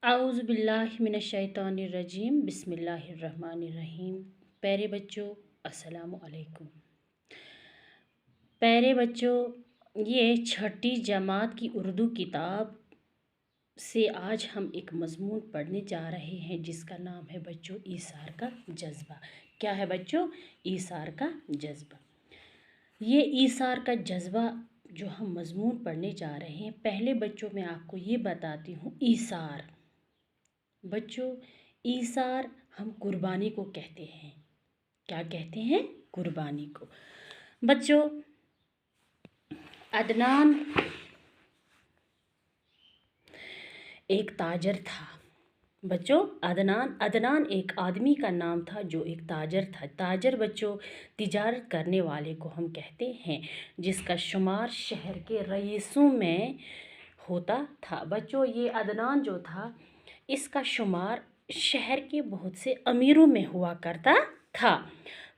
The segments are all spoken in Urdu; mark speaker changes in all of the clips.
Speaker 1: اعوذ باللہ من الشیطان الرجیم بسم اللہ الرحمن الرحیم۔ پیارے بچوں السلام علیکم۔ پیارے بچوں، یہ چھٹی جماعت کی اردو کتاب سے آج ہم ایک مضمون پڑھنے جا رہے ہیں جس کا نام ہے بچوں ایثار کا جذبہ۔ کیا ہے بچوں؟ ایثار کا جذبہ۔ یہ ایثار کا جذبہ جو ہم مضمون پڑھنے جا رہے ہیں، پہلے بچوں میں آپ کو یہ بتاتی ہوں ایثار۔ بچوں ایثار ہم قربانی کو کہتے ہیں۔ کیا کہتے ہیں؟ قربانی کو۔ بچوں عدنان ایک تاجر تھا۔ بچوں عدنان ایک آدمی کا نام تھا جو ایک تاجر تھا۔ تاجر بچوں تجارت کرنے والے کو ہم کہتے ہیں، جس کا شمار شہر کے رئیسوں میں ہوتا تھا۔ بچوں یہ عدنان جو تھا، اس کا شمار شہر کے بہت سے امیروں میں ہوا کرتا تھا۔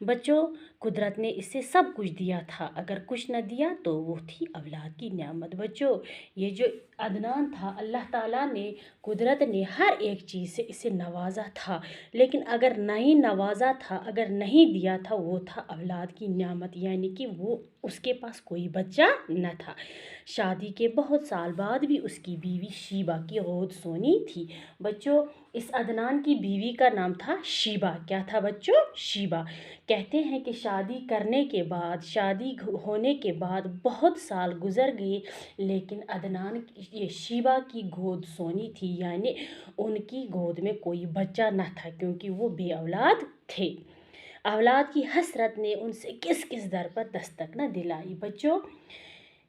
Speaker 1: بچوں قدرت نے اسے سب کچھ دیا تھا، اگر کچھ نہ دیا تو وہ تھی اولاد کی نعمت۔ بچوں یہ جو عدنان تھا، اللہ تعالیٰ نے، قدرت نے ہر ایک چیز سے اسے نوازا تھا، لیکن اگر نہیں نوازا تھا، اگر نہیں دیا تھا، وہ تھا اولاد کی نعمت، یعنی کہ وہ اس کے پاس کوئی بچہ نہ تھا۔ شادی کے بہت سال بعد بھی اس کی بیوی شیبہ کی گود سونی تھی۔ بچوں اس عدنان کی بیوی کا نام تھا شیبہ۔ کیا تھا بچوں؟ شیبہ۔ کہتے ہیں کہ شادی ہونے کے بعد بہت سال گزر گئے، لیکن عدنان یہ شیبہ کی گود سونی تھی، یعنی ان کی گود میں کوئی بچہ نہ تھا، کیونکہ وہ بے اولاد تھے۔ اولاد کی حسرت نے ان سے کس کس در پر دستک نہ دلائی۔ بچوں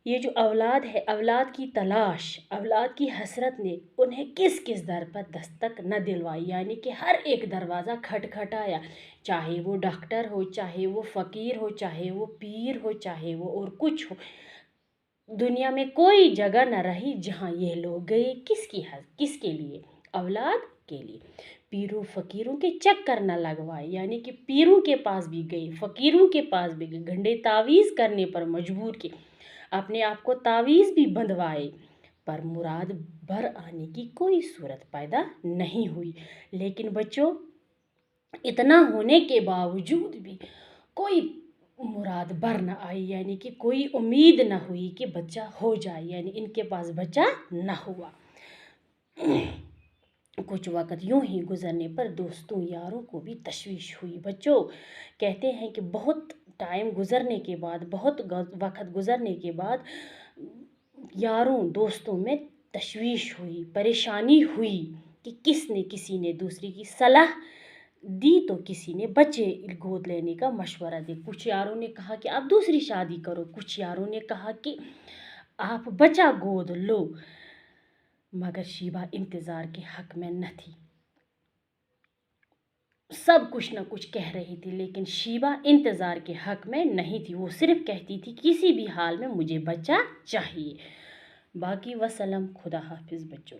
Speaker 1: یہ جو اولاد ہے، اولاد کی تلاش، اولاد کی حسرت نے انہیں کس کس در پر دستک نہ دلوائی، یعنی کہ ہر ایک دروازہ کھٹکھٹایا، چاہے وہ ڈاکٹر ہو، چاہے وہ فقیر ہو، چاہے وہ پیر ہو، چاہے وہ اور کچھ ہو۔ دنیا میں کوئی جگہ نہ رہی جہاں یہ لوگ گئے کس کے لیے؟ اولاد کے لیے۔ پیروں فقیروں کے چکر نہ لگوائے، یعنی کہ پیروں کے پاس بھی گئے، فقیروں کے پاس بھی گئے، گھنٹے تعویذ کرنے پر مجبور کیے، اپنے آپ کو تعویذ بھی بندھوائے، پر مراد بر آنے کی کوئی صورت پیدا نہیں ہوئی۔ لیکن بچوں اتنا ہونے کے باوجود بھی کوئی مراد بر نہ آئی، یعنی کہ کوئی امید نہ ہوئی کہ بچہ ہو جائے، یعنی ان کے پاس بچہ نہ ہوا۔ کچھ وقت یوں ہی گزرنے پر دوستوں یاروں کو بھی تشویش ہوئی۔ بچوں کہتے ہیں کہ بہت ٹائم گزرنے کے بعد، بہت وقت گزرنے کے بعد یاروں دوستوں میں تشویش ہوئی، پریشانی ہوئی کہ کسی نے دوسری کی صلاح دی تو کسی نے بچے گود لینے کا مشورہ دیا۔ کچھ یاروں نے کہا کہ آپ دوسری شادی کرو، کچھ یاروں نے کہا کہ آپ بچہ گود لو، مگر شیبہ انتظار کے حق میں نہ تھی۔ سب کچھ نہ کچھ کہہ رہی تھی، لیکن شیبہ انتظار کے حق میں نہیں تھی۔ وہ صرف کہتی تھی کسی بھی حال میں مجھے بچہ چاہیے۔ باقی وسلام، خدا حافظ بچوں۔